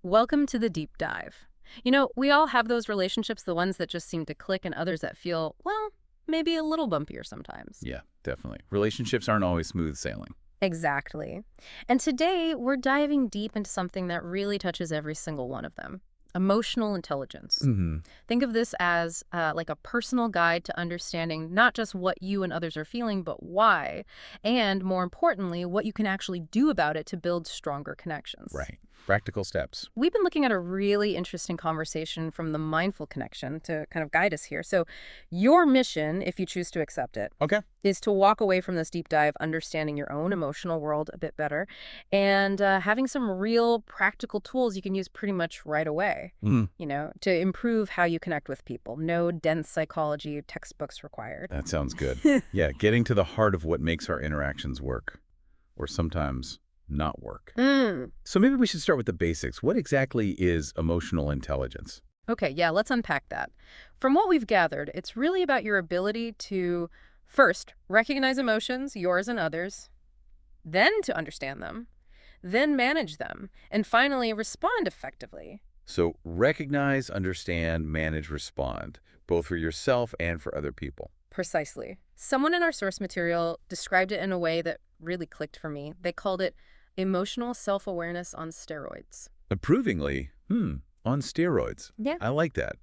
Welcome to the deep dive. We all have those relationships, the ones that just seem to click and others that feel, well, maybe a little bumpier sometimes. Yeah, definitely. Relationships aren't always smooth sailing. Exactly. And today we're diving deep into something that really touches every single one of them. Emotional intelligence. Hmm. Think of this as like a personal guide to understanding not just what you and others are feeling, but why, and more importantly, what you can actually do about it to build stronger connections. Right. Practical steps. We've been looking at a really interesting conversation from the mindful connection to kind of guide us here. So, your mission, if you choose to accept it, Okay. is to walk away from this deep dive understanding your own emotional world a bit better and having some real practical tools you can use pretty much right away, Mm, to improve how you connect with people. No dense psychology textbooks required. that sounds good. Yeah, getting to the heart of what makes our interactions work, or sometimes not work. Mm. So maybe we should start with the basics. What exactly is emotional intelligence? Okay, yeah, let's unpack that. From what we've gathered, it's really about your ability to first recognize emotions, yours and others, then to understand them, then manage them, and finally respond effectively. So recognize, understand, manage, respond, both for yourself and for other people. Precisely. Someone in our source material described it in a way that really clicked for me. They called it emotional self-awareness on steroids. Approvingly, on steroids. Yeah. I like that.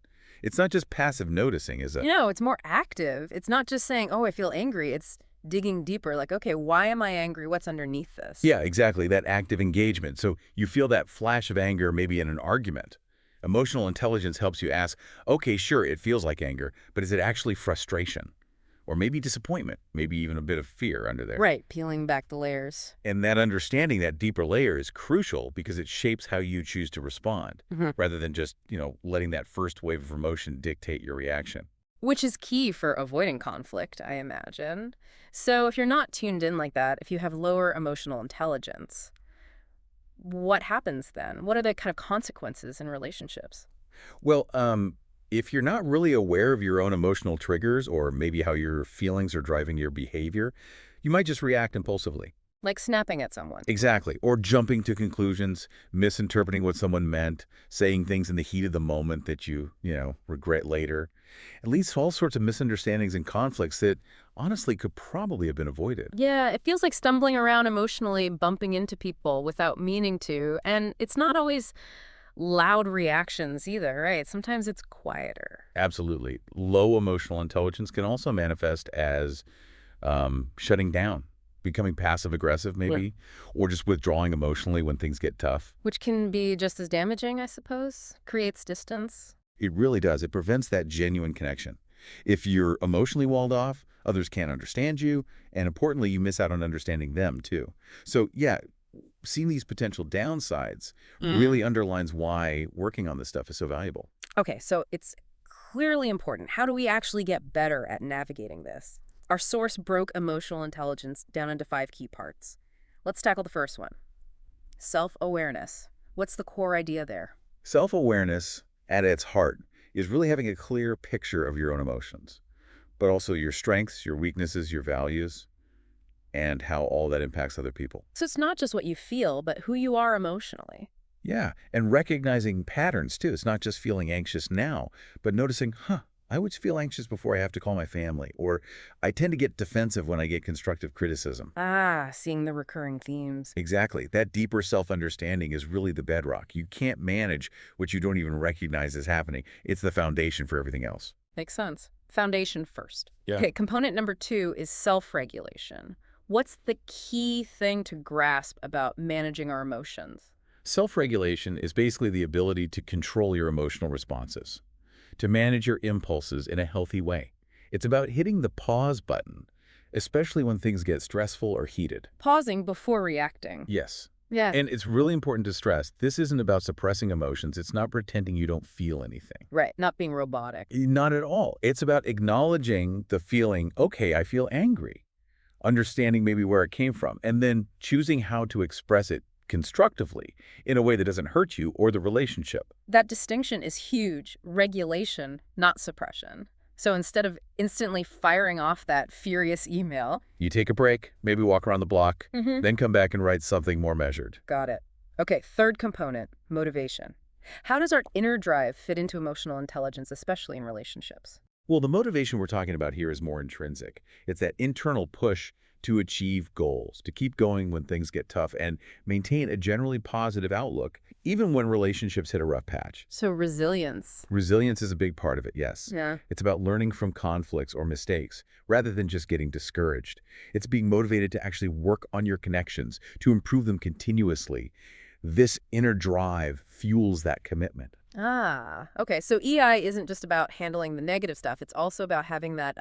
It's not just passive noticing, is it? It's more active. It's not just saying, oh, I feel angry. It's digging deeper, like, okay, why am I angry? What's underneath this? Yeah, exactly. That active engagement. So you feel that flash of anger maybe in an argument. Emotional intelligence helps you ask, okay, sure, it feels like anger, but is it actually frustration? Or maybe disappointment, maybe even a bit of fear under there. Right, peeling back the layers. And that understanding, that deeper layer is crucial because it shapes how you choose to respond, Mhm. rather than just, letting that first wave of emotion dictate your reaction. Which is key for avoiding conflict, I imagine. So if you're not tuned in like that, if you have lower emotional intelligence, what happens then? What are the kind of consequences in relationships? Well, if you're not really aware of your own emotional triggers or maybe how your feelings are driving your behavior, you might just react impulsively. Like snapping at someone. Exactly. Or jumping to conclusions, misinterpreting what someone meant, saying things in the heat of the moment that you regret later. It leads to all sorts of misunderstandings and conflicts that honestly could probably have been avoided. Yeah, it feels like stumbling around emotionally, bumping into people without meaning to. And it's not always loud reactions either, right? Sometimes it's quieter. Absolutely. Low emotional intelligence can also manifest as shutting down, becoming passive aggressive Yeah. maybe, or just withdrawing emotionally when things get tough. Which can be just as damaging, I suppose. Creates distance. It really does. It prevents that genuine connection. If you're emotionally walled off, others can't understand you, and importantly, you miss out on understanding them too. So yeah, seeing these potential downsides really underlines why working on this stuff is so valuable. Okay, so it's clearly important. How do we actually get better at navigating this? Our source broke emotional intelligence down into 5 key parts. Let's tackle the first one. Self-awareness. What's the core idea there? Self-awareness, at its heart, is really having a clear picture of your own emotions, but also your strengths, your weaknesses, your values, and how all that impacts other people. So it's not just what you feel, but who you are emotionally. Yeah, and recognizing patterns too. It's not just feeling anxious now, but noticing, I would feel anxious before I have to call my family, or I tend to get defensive when I get constructive criticism. Ah, seeing the recurring themes. Exactly. That deeper self-understanding is really the bedrock. You can't manage what you don't even recognize is happening. It's the foundation for everything else. Makes sense. Foundation first. Yeah. Okay, component number 2 is self-regulation. What's the key thing to grasp about managing our emotions? Self-regulation is basically the ability to control your emotional responses, to manage your impulses in a healthy way. It's about hitting the pause button, especially when things get stressful or heated. Pausing before reacting. Yes. Yeah. And it's really important to stress, this isn't about suppressing emotions. It's not pretending you don't feel anything. Right, not being robotic. Not at all. It's about acknowledging the feeling, okay, I feel angry, understanding maybe where it came from, and then choosing how to express it constructively in a way that doesn't hurt you or the relationship. That distinction is huge. Regulation, not suppression. So instead of instantly firing off that furious email, You take a break, maybe walk around the block, Mhm. then come back and write something more measured. got it. Okay, third component, motivation. How does our inner drive fit into emotional intelligence, especially in relationships? Well, the motivation we're talking about here is more intrinsic. It's that internal push to achieve goals, to keep going when things get tough, and maintain a generally positive outlook, even when relationships hit a rough patch. So resilience. Resilience is a big part of it, yes. Yeah. It's about learning from conflicts or mistakes, rather than just getting discouraged. It's being motivated to actually work on your connections, to improve them continuously. This inner drive fuels that commitment. Ah, okay. So EI isn't just about handling the negative stuff. It's also about having that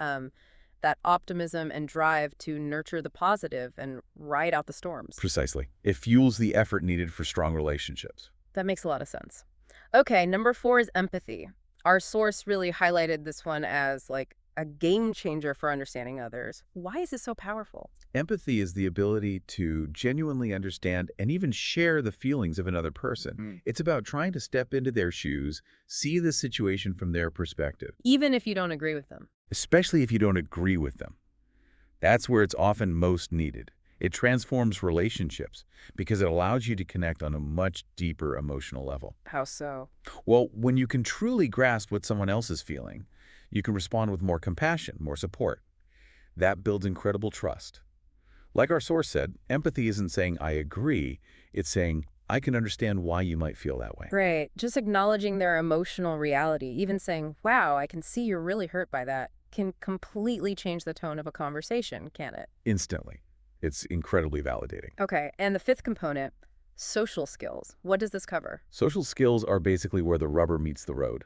optimism and drive to nurture the positive and ride out the storms. Precisely. It fuels the effort needed for strong relationships. That makes a lot of sense. Okay, number 4 is empathy. Our source really highlighted this one as like a game changer for understanding others. Why is it so powerful? Empathy is the ability to genuinely understand and even share the feelings of another person. Mm. It's about trying to step into their shoes, see the situation from their perspective, Even if you don't agree with them. especially if you don't agree with them. That's where it's often most needed. It transforms relationships because it allows you to connect on a much deeper emotional level. How so? Well, when you can truly grasp what someone else is feeling, you can respond with more compassion, more support. That builds incredible trust. Like our source said, empathy isn't saying I agree, it's saying I can understand why you might feel that way. Great. Just acknowledging their emotional reality, even saying, wow, I can see you're really hurt by that, can completely change the tone of a conversation, can't it? Instantly. It's incredibly validating. Okay, and the fifth component, social skills. What does this cover? Social skills are basically where the rubber meets the road.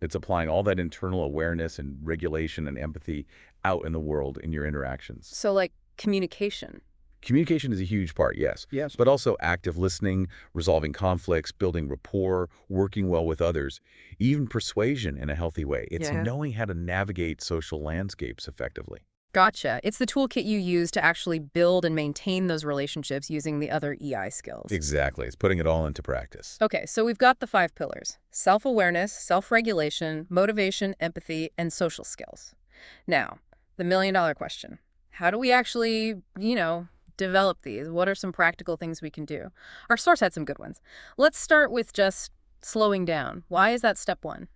It's applying all that internal awareness and regulation and empathy out in the world in your interactions. So, like communication. Communication is a huge part, yes. Yes. But also active listening, resolving conflicts, building rapport, working well with others, even persuasion in a healthy way. It's Yeah. knowing how to navigate social landscapes effectively. Gotcha. It's the toolkit you use to actually build and maintain those relationships using the other EI skills. Exactly. It's putting it all into practice. Okay, so we've got the 5 pillars: self-awareness, self-regulation, motivation, empathy, and social skills. Now, the million-dollar question: how do we actually, develop these? What are some practical things we can do? Our source had some good ones. Let's start with just slowing down. Why is that step 1?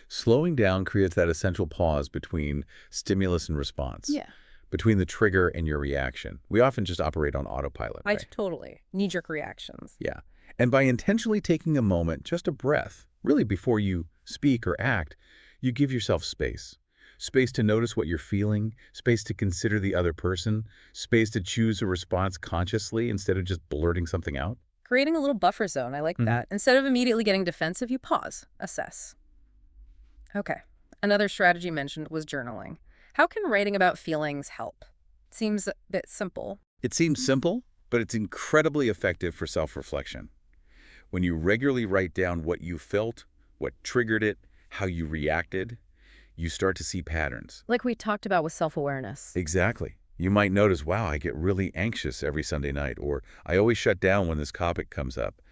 Slowing down creates that essential pause between stimulus and response, Yeah. between the trigger and your reaction. We often just operate on autopilot, right? Totally. Knee-jerk reactions. Yeah. And by intentionally taking a moment, just a breath, really before you speak or act, you give yourself space. Space to notice what you're feeling, space to consider the other person, space to choose a response consciously instead of just blurting something out. Creating a little buffer zone. I like Mhm. that. Instead of immediately getting defensive, you pause, assess. Okay. Another strategy mentioned was journaling. How can writing about feelings help? Seems a bit simple. It seems simple, but it's incredibly effective for self-reflection. When you regularly write down what you felt, what triggered it, how you reacted, you start to see patterns. Like we talked about with self-awareness. Exactly. You might notice, wow, I get really anxious every Sunday night, or I always shut down when this topic comes up.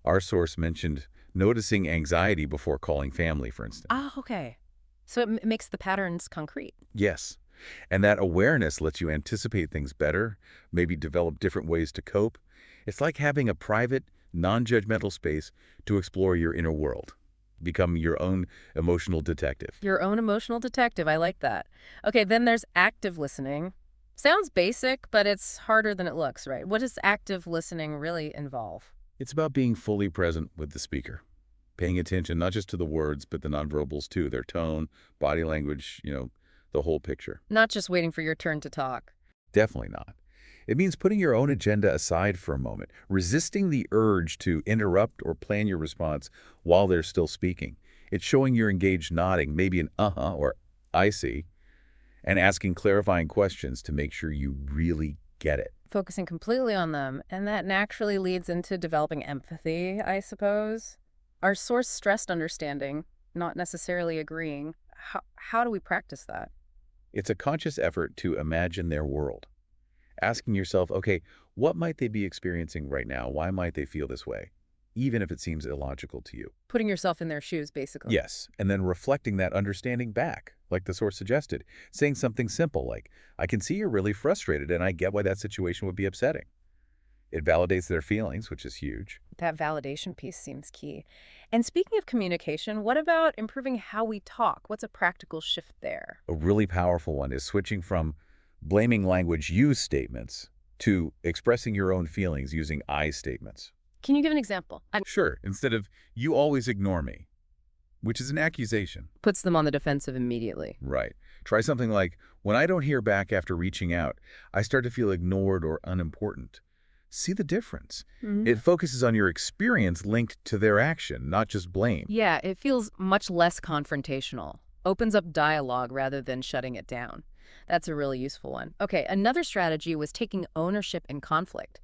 Our source mentioned noticing anxiety before calling family, for instance. Ah, okay. So it makes the patterns concrete. Yes. And that awareness lets you anticipate things better, maybe develop different ways to cope. It's like having a private, non-judgmental space to explore your inner world, become your own emotional detective. Your own emotional detective. I like that. Okay, then there's active listening. Sounds basic, but it's harder than it looks, right? What does active listening really involve? It's about being fully present with the speaker, paying attention not just to the words, but the nonverbals too, their tone, body language, the whole picture. Not just waiting for your turn to talk. Definitely not. It means putting your own agenda aside for a moment, resisting the urge to interrupt or plan your response while they're still speaking. It's showing you're engaged, nodding, maybe an uh-huh or I see, and asking clarifying questions to make sure you really get it. Focusing completely on them, and that naturally leads into developing empathy, I suppose. Our source stressed understanding, not necessarily agreeing. How do we practice that? It's a conscious effort to imagine their world, asking yourself, okay, what might they be experiencing right now? Why might they feel this way? Even if it seems illogical to you. Putting yourself in their shoes, basically. Yes, and then reflecting that understanding back, like the source suggested, saying something simple like, I can see you're really frustrated and I get why that situation would be upsetting. It validates their feelings, which is huge. That validation piece seems key. And speaking of communication, what about improving how we talk? What's a practical shift there? A really powerful one is switching from blaming language use statements to expressing your own feelings using I statements. Can you give an example? Sure, instead of you always ignore me, which is an accusation. Puts them on the defensive immediately. Right. Try something like, when I don't hear back after reaching out, I start to feel ignored or unimportant. See the difference. Mhm. It focuses on your experience linked to their action, not just blame. Yeah, it feels much less confrontational. Opens up dialogue rather than shutting it down. That's a really useful one. Okay, another strategy was taking ownership in conflict.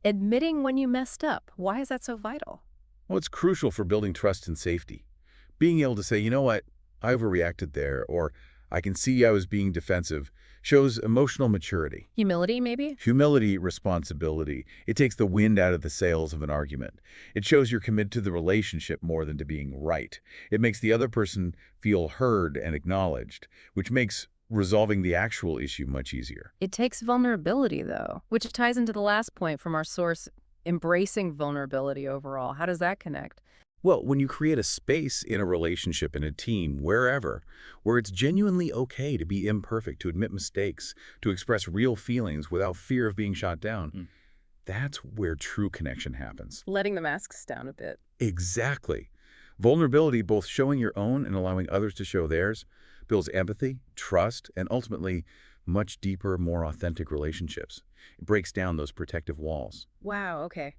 Admitting when you messed up. Why is that so vital? Well, it's crucial for building trust and safety. Being able to say, you know what, I overreacted there, or I can see I was being defensive, shows emotional maturity. Humility, maybe? Humility, responsibility. It takes the wind out of the sails of an argument. It shows you're committed to the relationship more than to being right. It makes the other person feel heard and acknowledged, which makes resolving the actual issue much easier. It takes vulnerability, though, which ties into the last point from our source, embracing vulnerability overall. How does that connect? Well, when you create a space in a relationship, in a team, wherever, where it's genuinely okay to be imperfect, to admit mistakes, to express real feelings without fear of being shot down, that's where true connection happens. Letting the masks down a bit. Exactly. Vulnerability, both showing your own and allowing others to show theirs, builds empathy, trust, and ultimately much deeper, more authentic relationships. It breaks down those protective walls. Wow, okay.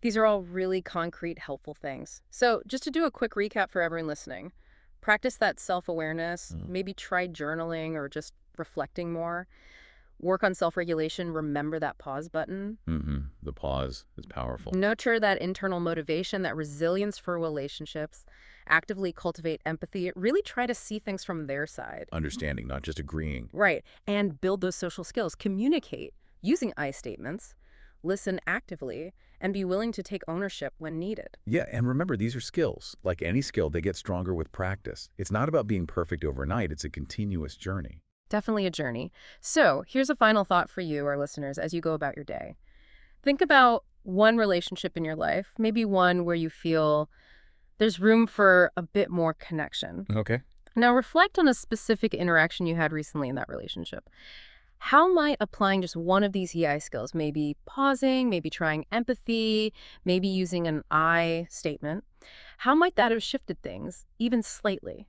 These are all really concrete, helpful things. So, just to do a quick recap for everyone listening, practice that self awareness, maybe try journaling or just reflecting more. Work on self regulation, remember that pause button. The pause is powerful. Nurture that internal motivation, that resilience for relationships. Actively cultivate empathy. Really try to see things from their side. Understanding, not just agreeing. Right. And build those social skills. Communicate using I statements. Listen actively, and be willing to take ownership when needed. Yeah, and remember, these are skills. Like any skill, they get stronger with practice. It's not about being perfect overnight. It's a continuous journey. Definitely a journey. So, here's a final thought for you, our listeners, as you go about your day. Think about one relationship in your life, maybe one where you feel there's room for a bit more connection. Okay. Now, reflect on a specific interaction you had recently in that relationship. How might applying just one of these EI skills, maybe pausing, maybe trying empathy, maybe using an I statement, how might that have shifted things, even slightly?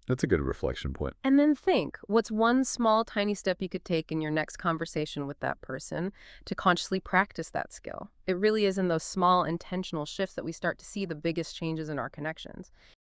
That's a good reflection point. And then think, what's one small, tiny step you could take in your next conversation with that person to consciously practice that skill? It really is in those small, intentional shifts that we start to see the biggest changes in our connections.